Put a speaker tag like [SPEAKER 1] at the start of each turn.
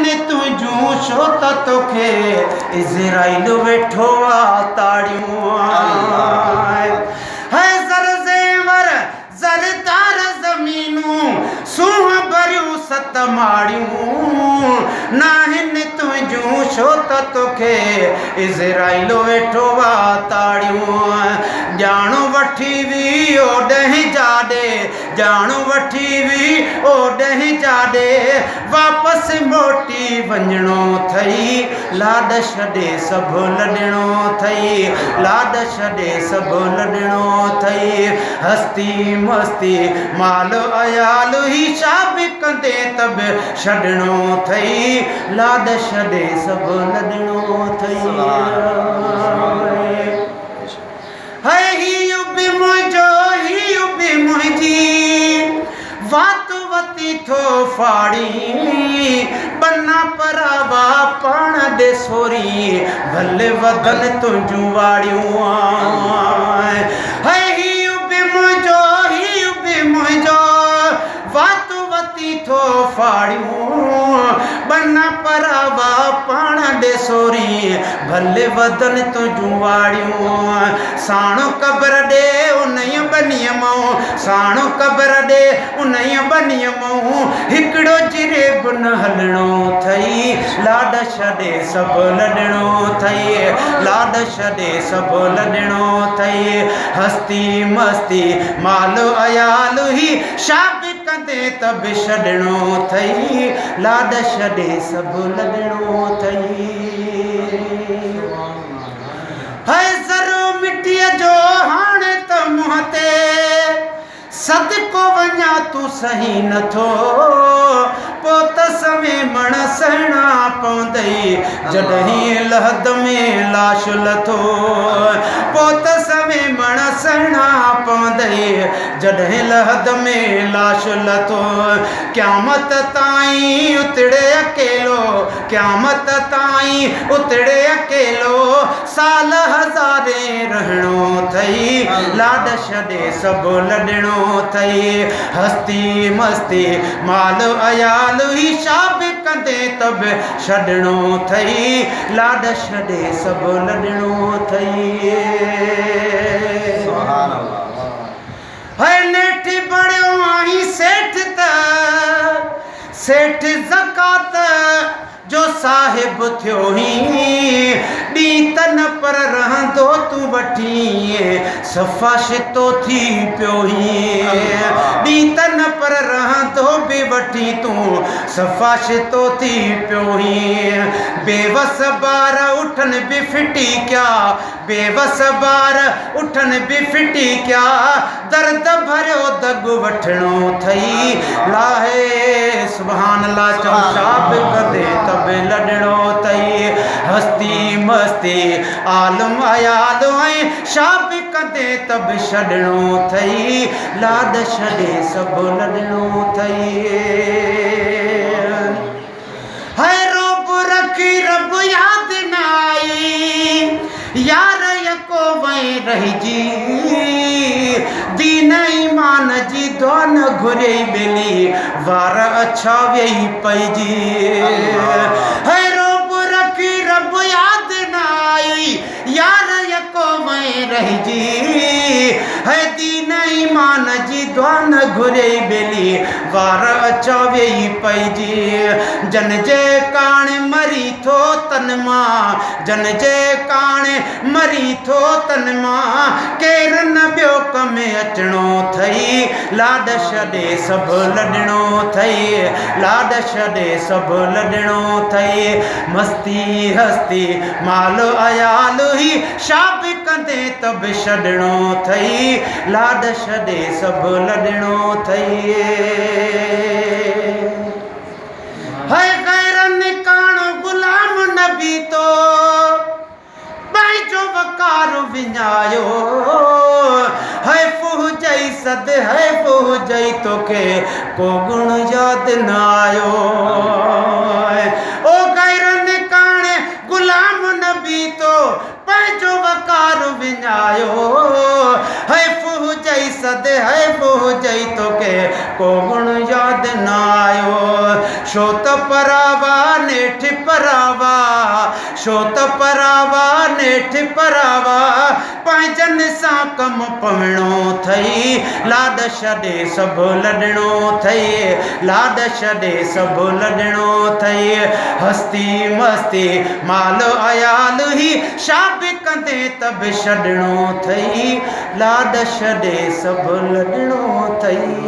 [SPEAKER 1] नाहिन तुझूं छो त तोखे इज़राइल वेठो आ ताड़ियूं है ज़र ज़ेवर ज़रदार ज़मीनूं सूंह भरियूं सत माड़ियूं नाहिन तुझूं छो त तोखे इज़राइल वेठो आ ताड़ियूं ॼाण वठी वी ओॾह जाॾे ॼाण वठी वी ओॾह जाॾे वापसि मोटी वञिणो अथई लाॾ छॾे सभु लॾिणो अथई लाॾ छॾे सभु लॾिणो अथई हस्ती मस्ती माल अयाल ही छा बि कंदे त बि छॾिणो अथई लाॾ छॾे सभु लॾिणो अथई है हीउ बि मुंहिंजो हीउ बि मुंहिंजी वात वती थो फाड़ी बन्ना परावा पाण ॾे सोरी भले वधन तुंहिंजूं वाड़ियूं है हीउ बि मुंहिंजो वात वती थो फाड़ियूं बन्ना परावा पाण ॾे सोरी भले वधन तुंहिंजूं वाड़ियूं साणो क़बर ॾे उन्हीअ बनीअ मां साणो क़बर ॾे उन्हीअ बनीअ मां हिकिड़ो चिरे बि न हलणो अथई लाॾ छॾे सभु लॾिणो अथई लाॾ छॾे सभु लॾिणो अथई हस्ती मस्ती माल अयाल ही छा बि कंदे त बि छॾिणो अथई लाॾ छॾे सभु लॾिणो अथई है ज़रो मिटीअ जो हाणे त मुंहं ते सदको वञा तूं सही नथो पोइ त समय मण सहणा पवंदई जॾहिं लहद में लाश लथो पोइ त समय मण सहणा पवंदई जॾहिं लहद में लाश लथो क़यामत ताईं उतड़े अकेलो क़यामत ताईं उतड़े अकेलो साल हज़ारे रहणो अथई लाॾ छॾे सभु लॾिणो अथई हस्ती मस्ती माल अयाल ही छा बि कंदे त बि छॾिणो अथई लाॾ छॾे सभु लॾिणो अथई है नेठि बणियो आहीं सेठ त सेठ ज़कात जो साहिब थियो ही ॾींहं त न पर रहंदो तूं वठी सफ़ा शितो थी पियो ही ॾींहं त न पर रहंदो बि वठी तूं सफ़ा शितो थी पियो ही बेवस ॿार उठनि बि फिटी क्या बेवस ॿार उठनि बि फिटी क्या दर्द भरियो दग वठणो अथई लाहे सुभान अल्लाह चओ छा बि कंदे त बि लॾिणो अथई हस्ती मस्ती आलम अयाल ऐं छा बि कंदे त बि छॾिणो अथई लाॾ छॾे सभु लॾिणो अथई है रोब रखी रब यादि न आई यार यको वई रहिजी दीन ईमान जी दोन घुरे बेली वार अच्छा वेही पइजी है रोब रखी रब यादि न आई यार यको वई रहिजी है दीन ईमान जी दोन घुरे बेली वार अच्छा वेही पइजी जन जे काणे मरी थो तन मां जन जे काणे मरी थो तन मां केर न ॿियो कम अचणो अथई लाॾ छॾे सभु लॾिणो अथई लाॾ छॾे सभु लॾिणो अथई मस्ती हस्ती माल अयाल ही छा बि कंदे त बि छॾिणो अथई लाॾ छॾे सभु लॾिणो अथई है गैरनि काणो गुलाम नबी तो पंहिंजो वकार विञायो है फुहजई सद है फुहजई तोखे को गुण यादि न आयो ओ गैरनि काणे गुलाम नबी तो पंहिंजो वकार विञायो है फुहजई सद है फुहजई तोखे को गुण यादि न आयो छो त परावा ने नेठ परावा छो त परावा नेठ परावा पंहिंजन सां कम पवणो थई लाड छॾे सभु लॾणो थई लाड छॾे सभु लॾणो थई हस्ती मस्ती माल अयाल ही शादी कंदे त बि छॾणो थई लाड छॾे सभु लॾणो थई।